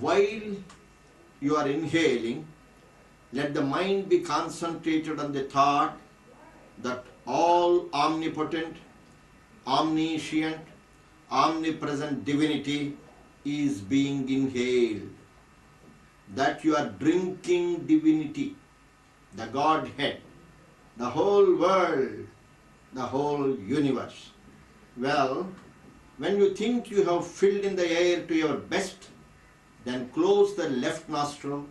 while you are inhaling, let the mind be concentrated on the thought that all omnipotent, omniscient, omnipresent divinity is being inhaled. That you are drinking divinity, the Godhead, the whole world, the whole universe. Well, when you think you have filled in the air to your best, then close the left nostril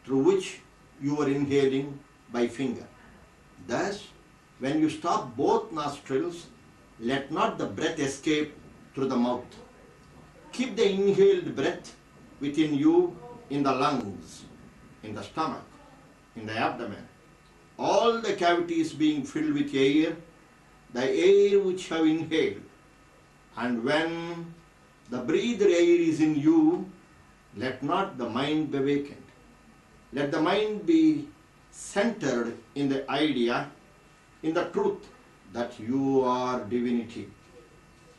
through which you are inhaling by finger. Thus, when you stop both nostrils, let not the breath escape through the mouth. Keep the inhaled breath within you in the lungs, in the stomach, in the abdomen. All the cavities being filled with air, the air which have inhaled. And when the breathed air is in you, let not the mind be vacant. Let the mind be centered in the idea, in the truth that you are divinity,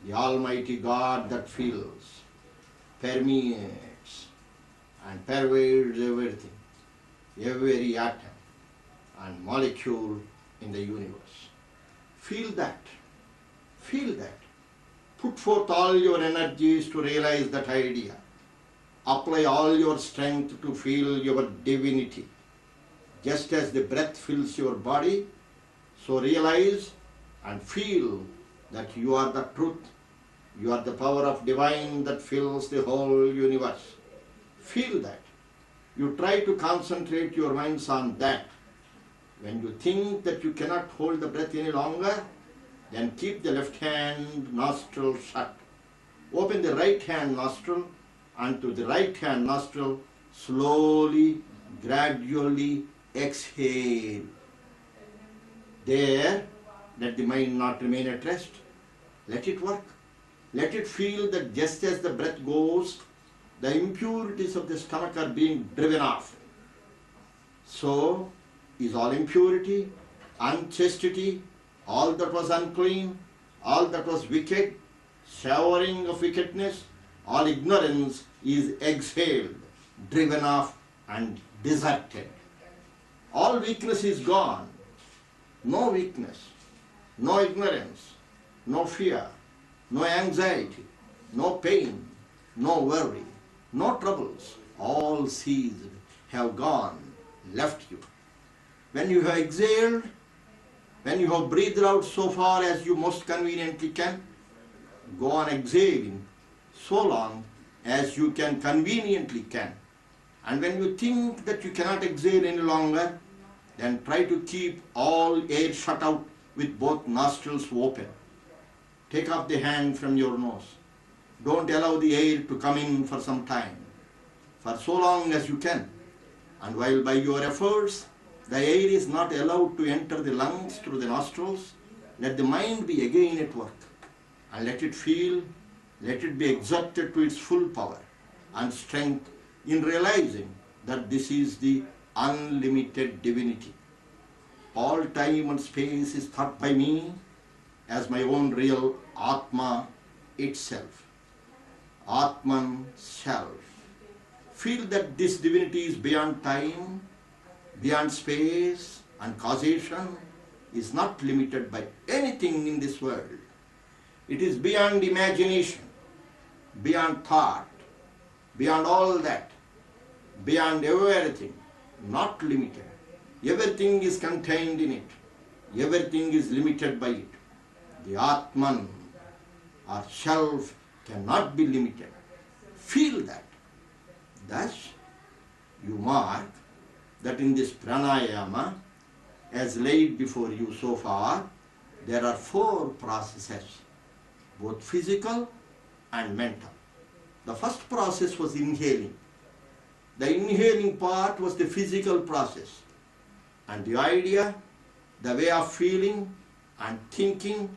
the Almighty God that fills, permeates, and pervades everything, every atom and molecule in the universe. Feel that. Feel that. Put forth all your energies to realize that idea. Apply all your strength to feel your divinity. Just as the breath fills your body, so realize and feel that you are the truth. You are the power of divine that fills the whole universe. Feel that. You try to concentrate your minds on that. When you think that you cannot hold the breath any longer, then keep the left hand nostril shut. Open the right hand nostril, and to the right hand nostril, slowly, gradually exhale. There, let the mind not remain at rest. Let it work. Let it feel that just as the breath goes, the impurities of the stomach are being driven off. So is all impurity, unchastity, all that was unclean, all that was wicked, showering of wickedness, all ignorance is exhaled, driven off and deserted. All weakness is gone. No weakness, no ignorance, no fear, no anxiety, no pain, no worry, no troubles. All ceased, have gone, left you. When you have exhaled, when you have breathed out so far as you most conveniently can, go on exhaling so long as you can conveniently can. And when you think that you cannot exhale any longer, then try to keep all air shut out with both nostrils open. Take off the hand from your nose. Don't allow the air to come in for some time, for so long as you can. And while by your efforts, the air is not allowed to enter the lungs through the nostrils, let the mind be again at work. And let it feel, let it be exerted to its full power and strength in realizing that this is the unlimited divinity. All time and space is thought by me as my own real Atma itself. Atman self. Feel that this divinity is beyond time, beyond space and causation, is not limited by anything in this world. It is beyond imagination, beyond thought, beyond all that, beyond everything, not limited. Everything is contained in it. Everything is limited by it. The Atman or self cannot be limited. Feel that. Thus, you mark that in this pranayama, as laid before you so far, there are 4 processes, both physical and mental. The first process was inhaling. The inhaling part was the physical process. And the idea, the way of feeling and thinking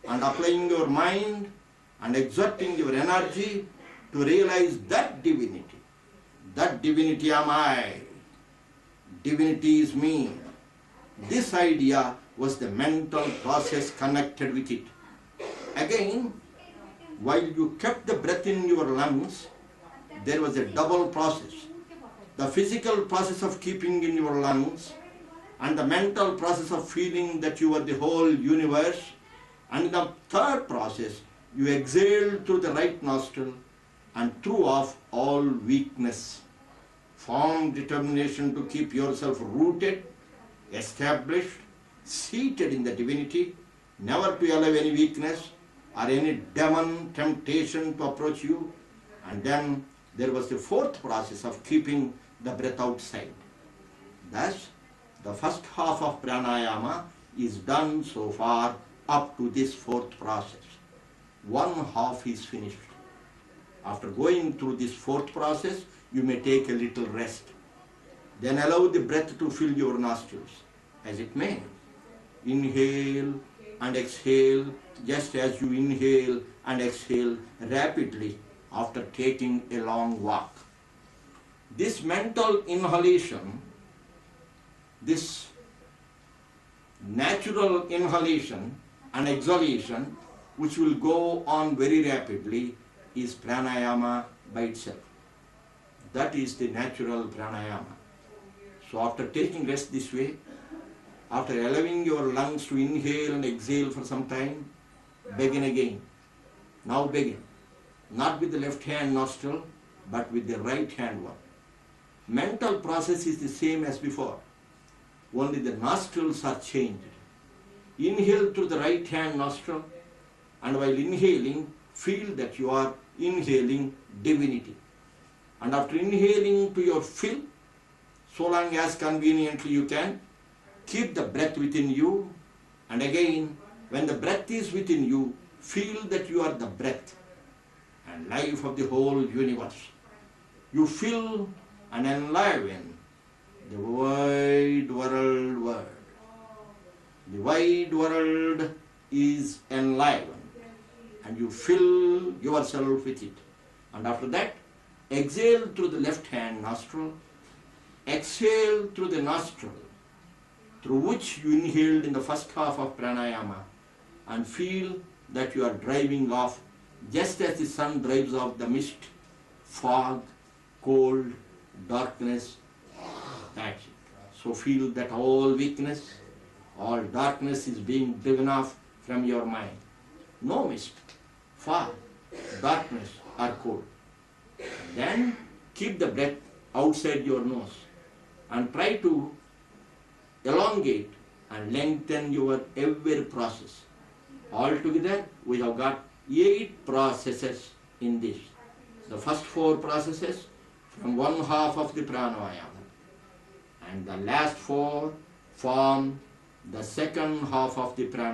and applying your mind and exerting your energy to realize that divinity. That divinity am I. Divinity is me. This idea was the mental process connected with it. Again, while you kept the breath in your lungs, there was a double process. The physical process of keeping in your lungs and the mental process of feeling that you are the whole universe. And the third process, you exhale through the right nostril and threw off all weakness. Form determination to keep yourself rooted, established, seated in the divinity, never to allow any weakness or any demon temptation to approach you. And then there was the fourth process of keeping the breath outside. Thus, the first half of pranayama is done so far up to this fourth process. One half is finished. After going through this fourth process, you may take a little rest. Then allow the breath to fill your nostrils as it may. Inhale and exhale just as you inhale and exhale rapidly after taking a long walk. This mental inhalation, this natural inhalation and exhalation, which will go on very rapidly, is pranayama by itself. That is the natural pranayama. So after taking rest this way, after allowing your lungs to inhale and exhale for some time, begin again. Now begin. Not with the left hand nostril, but with the right hand one. Mental process is the same as before. Only the nostrils are changed. Inhale through the right hand nostril, and while inhaling, feel that you are inhaling divinity. And after inhaling to your fill, so long as conveniently you can, keep the breath within you. And again, when the breath is within you, feel that you are the breath and life of the whole universe. You fill and enliven the wide world. The wide world is enlivened and you fill yourself with it. And after that, exhale through the left hand nostril, exhale through the nostril through which you inhaled in the first half of pranayama, and feel that you are driving off just as the sun drives off the mist, fog, cold, darkness. That's it. So feel that all weakness, all darkness is being driven off from your mind. No mist, fog, darkness or cold. Then keep the breath outside your nose and try to elongate and lengthen your every process. Altogether, we have got 8 processes in this. The first 4 processes from one half of the pranayama, and the last 4 form the second half of the pranayama.